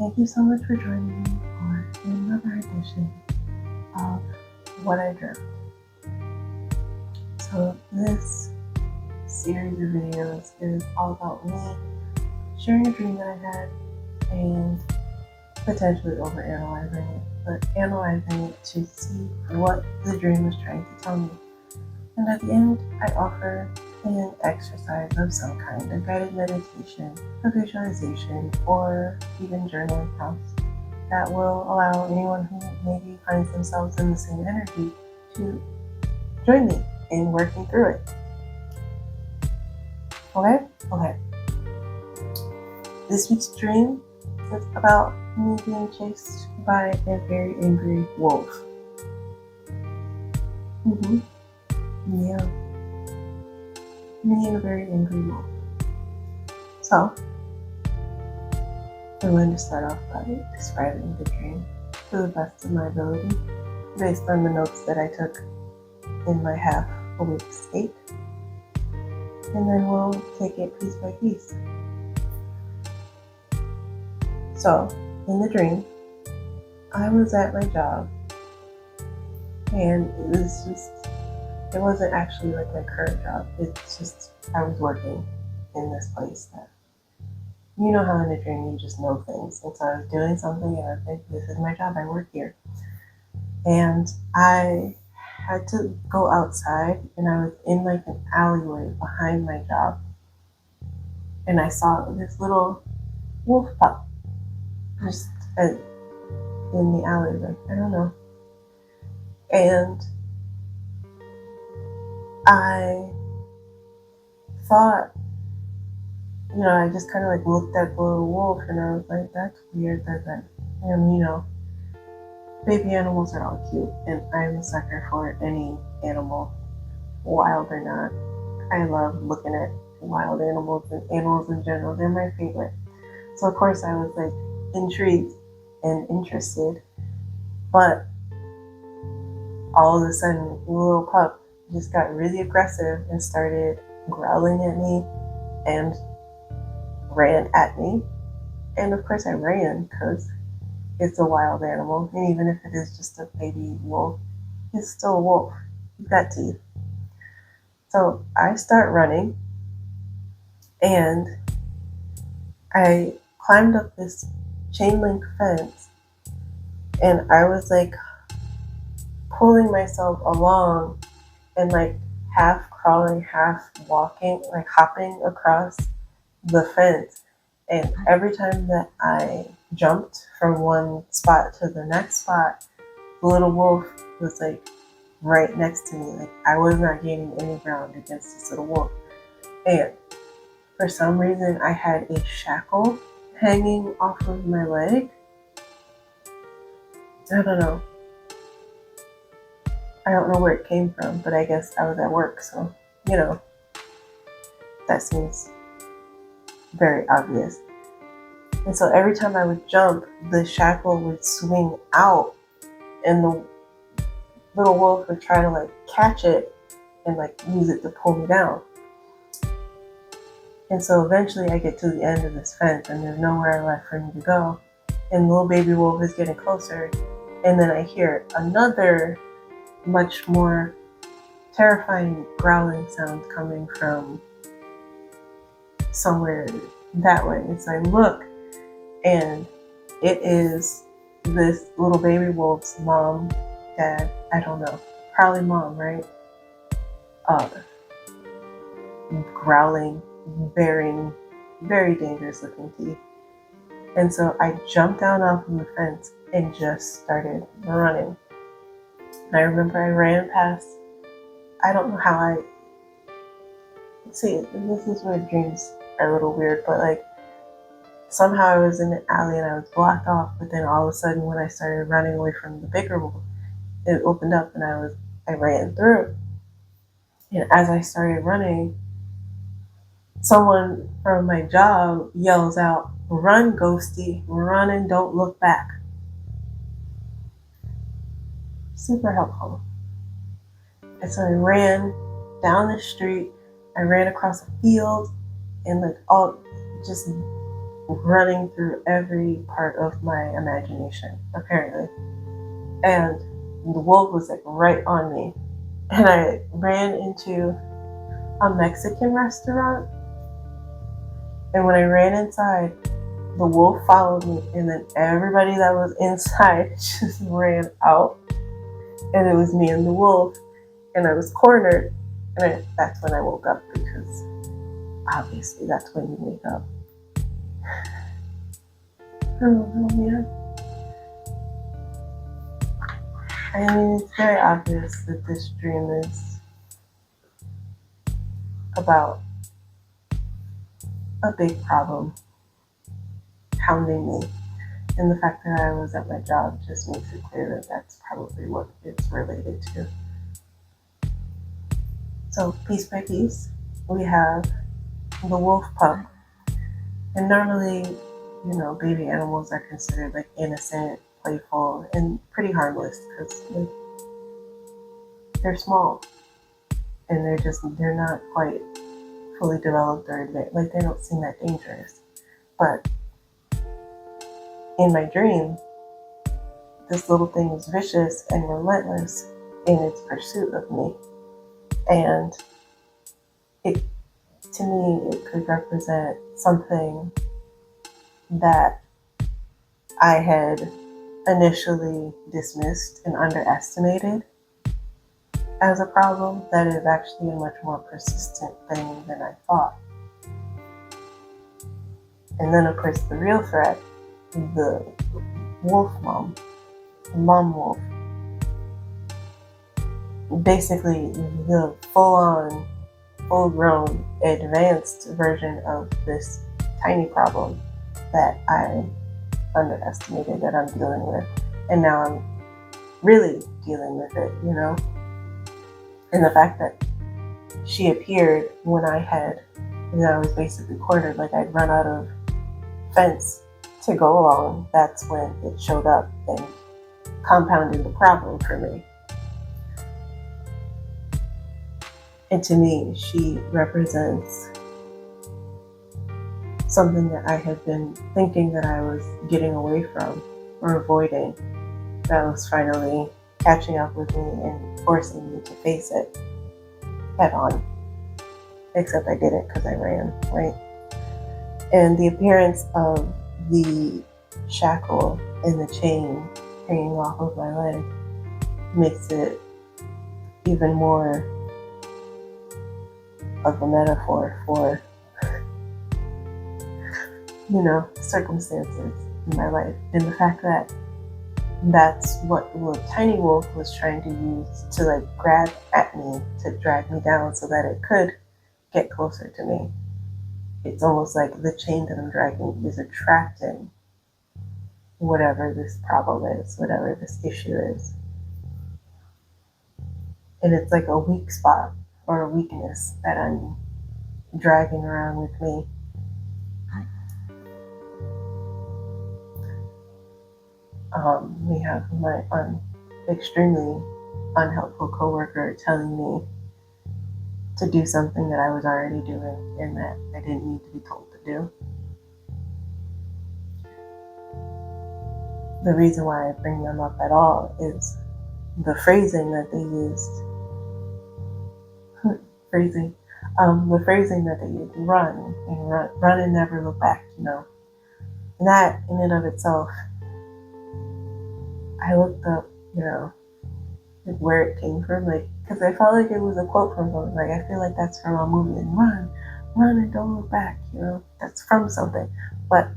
Thank you so much for joining me for another edition of What I Dreamt. So this series of videos is all about me sharing a dream that I had and potentially overanalyzing it, but analyzing it to see what the dream was trying to tell me. And at the end, I offer an exercise of some kind, a guided meditation, a visualization, or even journaling prompts that will allow anyone who maybe finds themselves in the same energy to join me in working through it. Okay. This week's dream is about me being chased by a very angry wolf. Yeah. Me and a very angry wolf. So, I'm going to start off by describing the dream to the best of my ability, based on the notes that I took in my half-awake state, and then we'll take it piece by piece. So, in the dream, I was at my job, and it wasn't actually like my current job, it's just, I was working in this place that, you know how in a dream you just know things, and so I was doing something and I was like, this is my job, I work here. And I had to go outside, and I was in like an alleyway behind my job, and I saw this little wolf pup just in the alleyway. I don't know. And I thought, I just kind of like looked at the little wolf, and I was like, that's weird that, baby animals are all cute, and I'm a sucker for any animal, wild or not. I love looking at wild animals and animals in general. They're my favorite. So of course I was like intrigued and interested, but all of a sudden the little pup just got really aggressive and started growling at me and ran at me. And of course I ran because it's a wild animal, and even if it is just a baby wolf, it's still a wolf. He's got teeth. So I start running, and I climbed up this chain link fence, and I was like pulling myself along and like half crawling, half walking, like hopping across the fence. And every time that I jumped from one spot to the next spot, the little wolf was like right next to me. Like I was not gaining any ground against this little wolf. And for some reason, I had a shackle hanging off of my leg. I don't know. I don't know where it came from, but I guess I was at work, so, that seems very obvious. And so every time I would jump, the shackle would swing out, and the little wolf would try to like catch it and like use it to pull me down. And so eventually I get to the end of this fence, and there's nowhere left for me to go. And the little baby wolf is getting closer, and then I hear another much more terrifying growling sound coming from somewhere that way. And so I look, and it is this little baby wolf's mom, dad, I don't know, probably mom, right? Growling, bearing very dangerous looking teeth. And so I jumped down off of the fence and just started running. And I remember I ran past, I don't know how see, this is where dreams are a little weird, but like somehow I was in an alley and I was blocked off, but then all of a sudden when I started running away from the bigger wolf, it opened up and I ran through. And as I started running, someone from my job yells out, "Run, Ghosty, run and don't look back." Super helpful. And so I ran down the street, I ran across a field, and like all just running through every part of my imagination, apparently. And the wolf was like right on me. And I ran into a Mexican restaurant. And when I ran inside, the wolf followed me. And then everybody that was inside just ran out. And it was me and the wolf. And I was cornered. And that's when I woke up, because obviously that's when you wake up. Oh man. I mean, it's very obvious that this dream is about a big problem hounding me. And the fact that I was at my job just makes it clear that that's probably what it's related to. So, piece by piece, we have the wolf pup. And normally, baby animals are considered like innocent, playful, and pretty harmless, because they're small. And they're not quite fully developed or advanced. Like, they don't seem that dangerous. But in my dream, this little thing is vicious and relentless in its pursuit of me. And to me, it could represent something that I had initially dismissed and underestimated as a problem that is actually a much more persistent thing than I thought. And then, of course, the real threat, the wolf mom wolf, basically the full-on, full-grown, advanced version of this tiny problem that I underestimated that I'm dealing with. And now I'm really dealing with it, And the fact that she appeared when I was basically cornered, like I'd run out of fence to go along, that's when it showed up and compounded the problem for me. And to me, she represents something that I had been thinking that I was getting away from or avoiding, that was finally catching up with me and forcing me to face it head on. Except I didn't, because I ran, right? And the appearance of the shackle and the chain hanging off of my leg makes it even more of a metaphor for, circumstances in my life. And the fact that that's what the tiny wolf was trying to use to grab at me, to drag me down so that it could get closer to me. It's almost like the chain that I'm dragging is attracting whatever this problem is, whatever this issue is. And it's like a weak spot or a weakness that I'm dragging around with me. We have my extremely unhelpful coworker telling me to do something that I was already doing and that I didn't need to be told to do. The reason why I bring them up at all is the phrasing that they used. The phrasing that they used, run and never look back, And that in and of itself, I looked up, where it came from, because I felt like it was a quote from something. I feel like that's from a movie, and run and don't look back, that's from something. But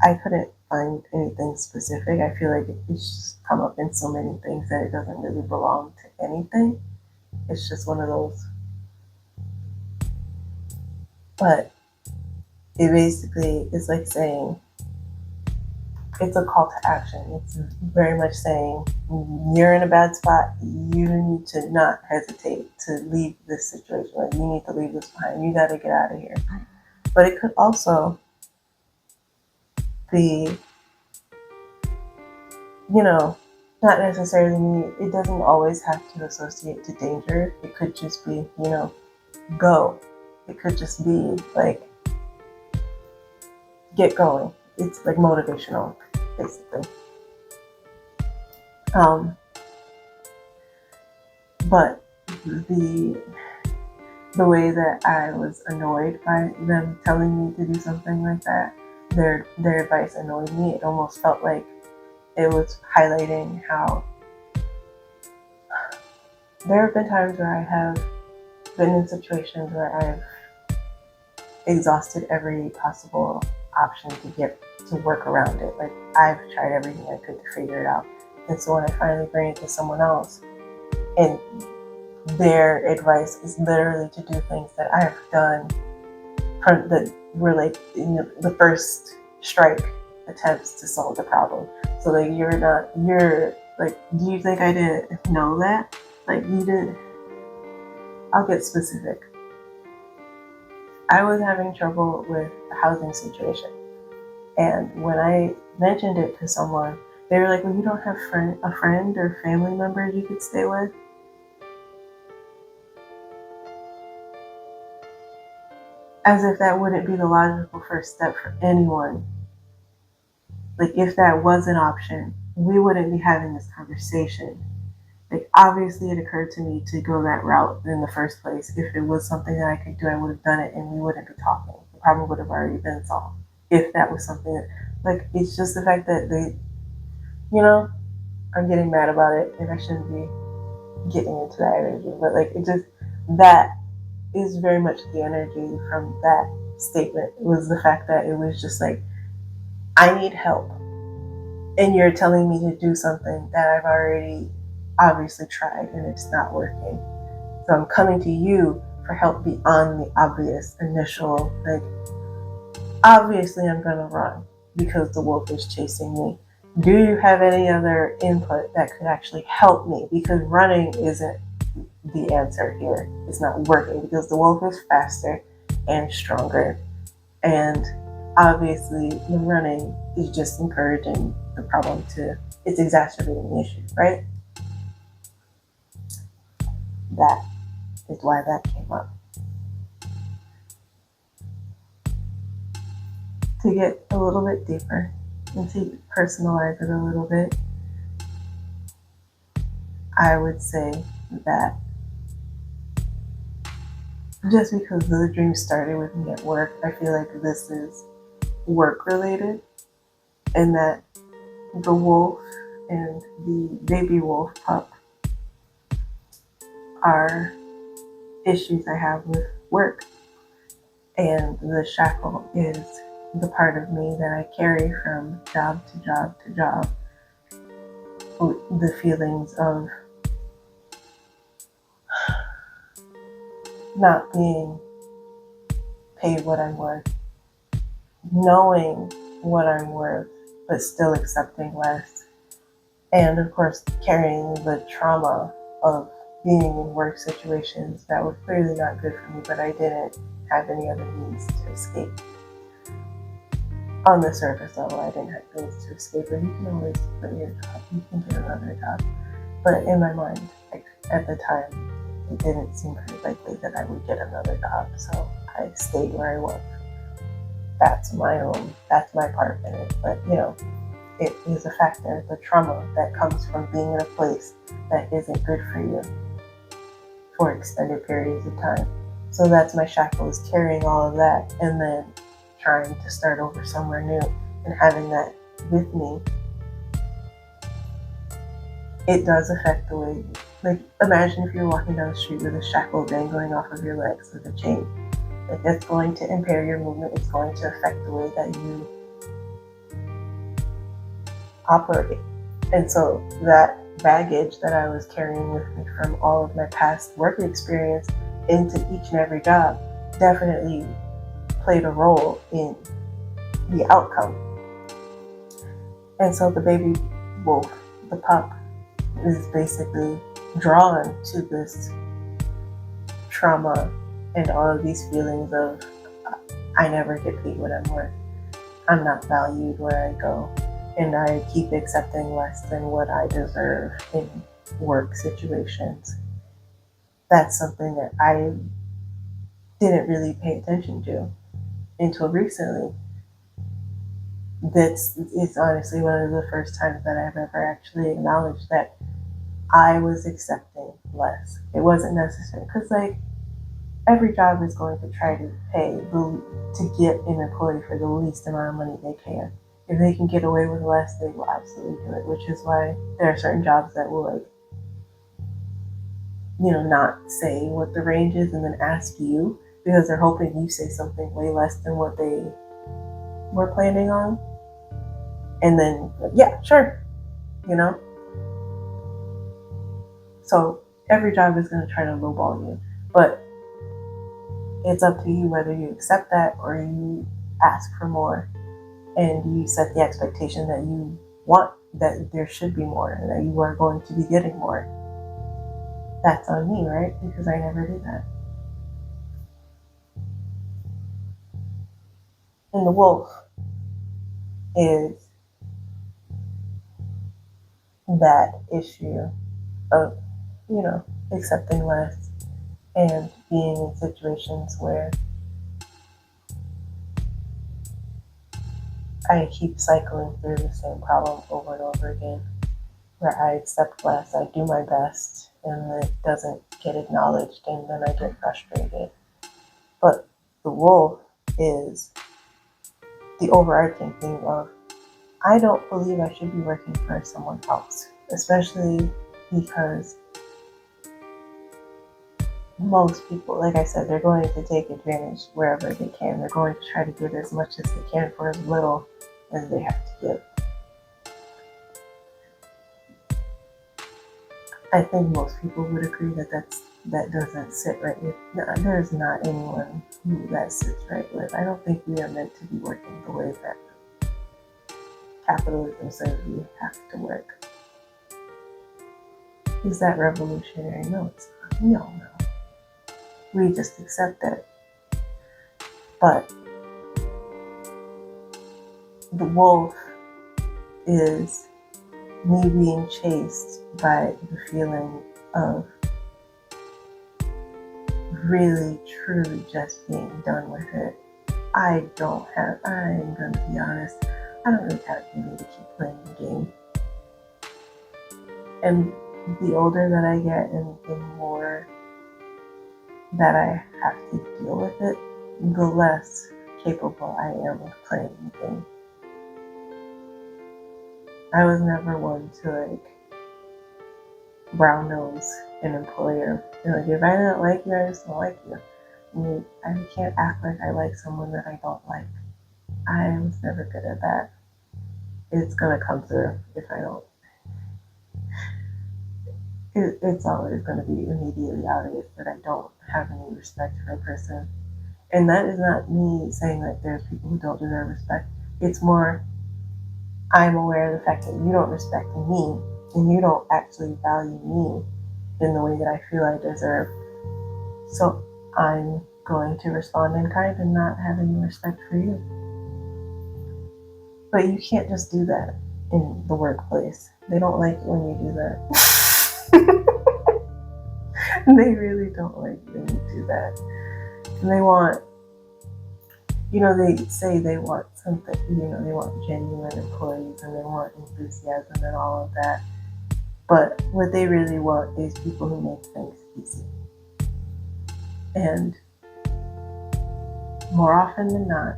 I couldn't find anything specific. I feel like it's just come up in so many things that it doesn't really belong to anything. It's just one of those. But it basically is like saying, it's a call to action. It's very much saying, you're in a bad spot. You need to not hesitate to leave this situation. You need to leave this behind. You got to get out of here. But it could also be, not necessarily mean, it doesn't always have to associate to danger. It could just be, go. It could just be get going. it's like motivational, basically. But the way that I was annoyed by them telling me to do something like that, their advice annoyed me. It almost felt like it was highlighting how there have been times where I have been in situations where I've exhausted every possible option to work around it. Like, I've tried everything I could to figure it out. And so when I finally bring it to someone else, and their advice is literally to do things that I've done that were like in the first strike attempts to solve the problem. So like, you're like, do you think I didn't know that? Like, you did. I'll get specific. I was having trouble with the housing situation. And when I mentioned it to someone, they were like, well, you don't have a friend or family member you could stay with? As if that wouldn't be the logical first step for anyone. Like, if that was an option, we wouldn't be having this conversation. Like, obviously it occurred to me to go that route in the first place. If it was something that I could do, I would have done it and we wouldn't be talking. The problem would have already been solved. If that was something that, like, it's just the fact that they, I'm getting mad about it and I shouldn't be getting into that energy. But like, it just, that is very much the energy from that statement. It was the fact that it was just like, I need help. And you're telling me to do something that I've already obviously tried and it's not working. So I'm coming to you for help beyond the obvious initial, like, obviously I'm gonna run because the wolf is chasing me. Do you have any other input that could actually help me? Because running isn't the answer here. It's not working because the wolf is faster and stronger. And obviously the running is just encouraging the problem it's exacerbating the issue, right? That is why that came up. To get a little bit deeper and to personalize it a little bit, I would say that just because the dream started with me at work, I feel like this is work related, and that the wolf and the baby wolf pup are issues I have with work. And the shackle is the part of me that I carry from job to job to job. The feelings of not being paid what I'm worth, knowing what I'm worth, but still accepting less. And of course, carrying the trauma of being in work situations that were clearly not good for me, but I didn't have any other means to escape. On the surface level, I didn't have means to escape, but you can always quit your job, you can get another job. But in my mind, like, at the time, it didn't seem very likely that I would get another job, so I stayed where I was. That's my own, that's my part in it. But it is a factor, the trauma that comes from being in a place that isn't good for you for extended periods of time. So that's my shackle, is carrying all of that and then trying to start over somewhere new and having that with me. It does affect the way, like, imagine if you're walking down the street with a shackle dangling off of your legs with a chain. Like, that's going to impair your movement. It's going to affect the way that you operate. And so that baggage that I was carrying with me from all of my past work experience into each and every job definitely played a role in the outcome. And so the baby wolf, the pup, is basically drawn to this trauma and all of these feelings of, I never get paid what I'm worth. I'm not valued where I go. And I keep accepting less than what I deserve in work situations. That's something that I didn't really pay attention to until recently. it's honestly one of the first times that I've ever actually acknowledged that I was accepting less. It wasn't necessary because like every job is going to try to to get an employee for the least amount of money they can. If they can get away with less, they will absolutely do it. Which is why there are certain jobs that will like not say what the range is and then ask you because they're hoping you say something way less than what they were planning on. And then, yeah, sure, you know? So every job is going to try to lowball you. But it's up to you whether you accept that or you ask for more and you set the expectation that you want, that there should be more, and that you are going to be getting more. That's on me, right? Because I never do that. And the wolf is that issue of, accepting less and being in situations where I keep cycling through the same problem over and over again, where I accept less, I do my best, and it doesn't get acknowledged, and then I get frustrated. But the wolf is the overarching thing of, I don't believe I should be working for someone else, especially because most people, like I said, they're going to take advantage wherever they can. They're going to try to give as much as they can for as little as they have to give. I think most people would agree that that doesn't sit right with. No, there's not anyone who that sits right with. I don't think we are meant to be working the way that capitalism says we have to work. Is that revolutionary? No, it's not. No. We just accept it. But the wolf is me being chased by the feeling of really, truly just being done with it. I'm going to be honest, I don't really have any to keep playing the game. And the older that I get and the more that I have to deal with it, the less capable I am of playing the game. I was never one to brown nose an employer. If I don't like you, I just don't like you. I can't act like I like someone that I don't like. I was never good at that. It's gonna come through if I don't. It's always gonna be immediately obvious that I don't have any respect for a person. And that is not me saying that there's people who don't deserve respect. It's more, I'm aware of the fact that you don't respect me and you don't actually value me in the way that I feel I deserve. So I'm going to respond in kind and not have any respect for you. But you can't just do that in the workplace. They don't like it when you do that. They really don't like it when you do that. And they want, they say they want something, they want genuine employees and they want enthusiasm and all of that. But what they really want is people who make things easy. And more often than not,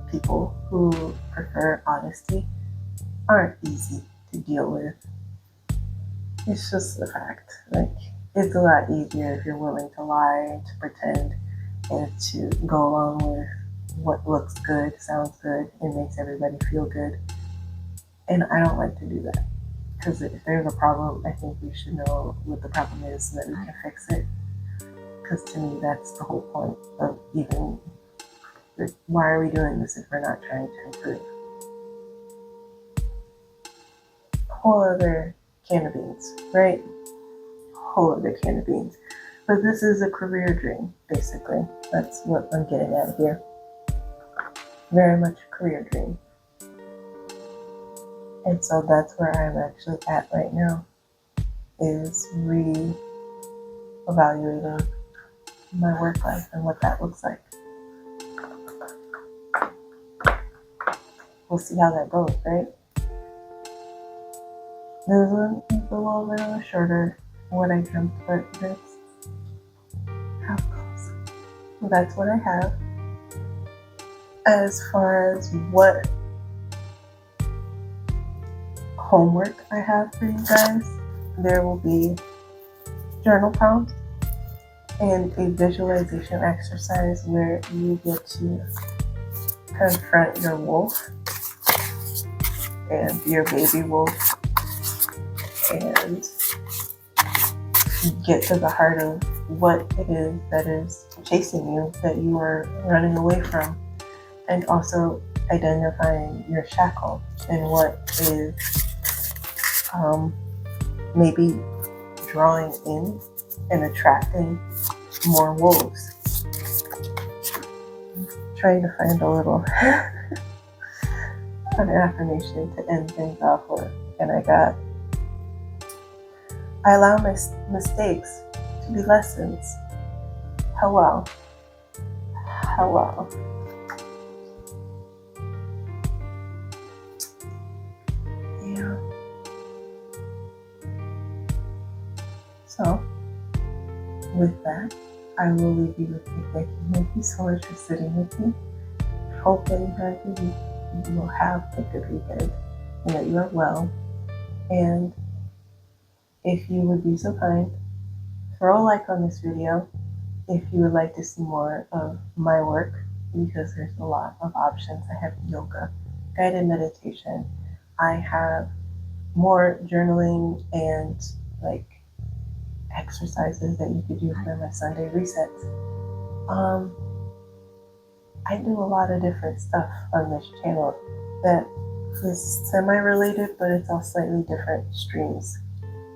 people who prefer honesty aren't easy to deal with. It's just the fact. It's a lot easier if you're willing to lie and to pretend and to go along with what looks good, sounds good, and makes everybody feel good. And I don't like to do that. Because if there's a problem, I think we should know what the problem is so that we can fix it. Because to me, that's the whole point of even, why are we doing this if we're not trying to improve? Whole other can of beans, right? Whole other can of beans. But this is a career dream, basically. That's what I'm getting at here. Very much a career dream. And so that's where I'm actually at right now, is re-evaluating my work life and what that looks like. we'll see how that goes, right? This one is a little bit of a shorter What I Dreamt, but that's how it goes. That's what I have. As far as what homework I have for you guys, there will be journal prompts and a visualization exercise where you get to confront your wolf and your baby wolf and get to the heart of what it is that is chasing you, that you are running away from, and also identifying your shackle and what is maybe drawing in and attracting more wolves. I'm trying to find a little an affirmation to end things off with, and I allow my mistakes to be lessons. Hello. Yeah. So, with that, I will leave you with a thank you so much for sitting with me. Hope that you will have a good weekend and that you are well. And if you would be so kind, throw a like on this video if you would like to see more of my work, because there's a lot of options. I have yoga, guided meditation. I have more journaling and like exercises that you could do for my Sunday resets. I do a lot of different stuff on this channel that is semi-related, but it's all slightly different streams,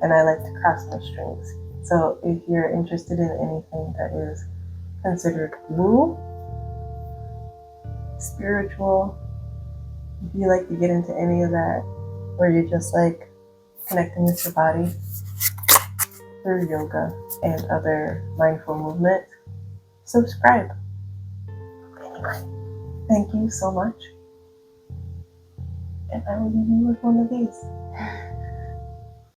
and I like to cross my streams. So if you're interested in anything that is considered woo, spiritual, if you like to get into any of that, or you're just like connecting with your body through yoga and other mindful movements, subscribe. Anyway, thank you so much, and I will leave you with one of these.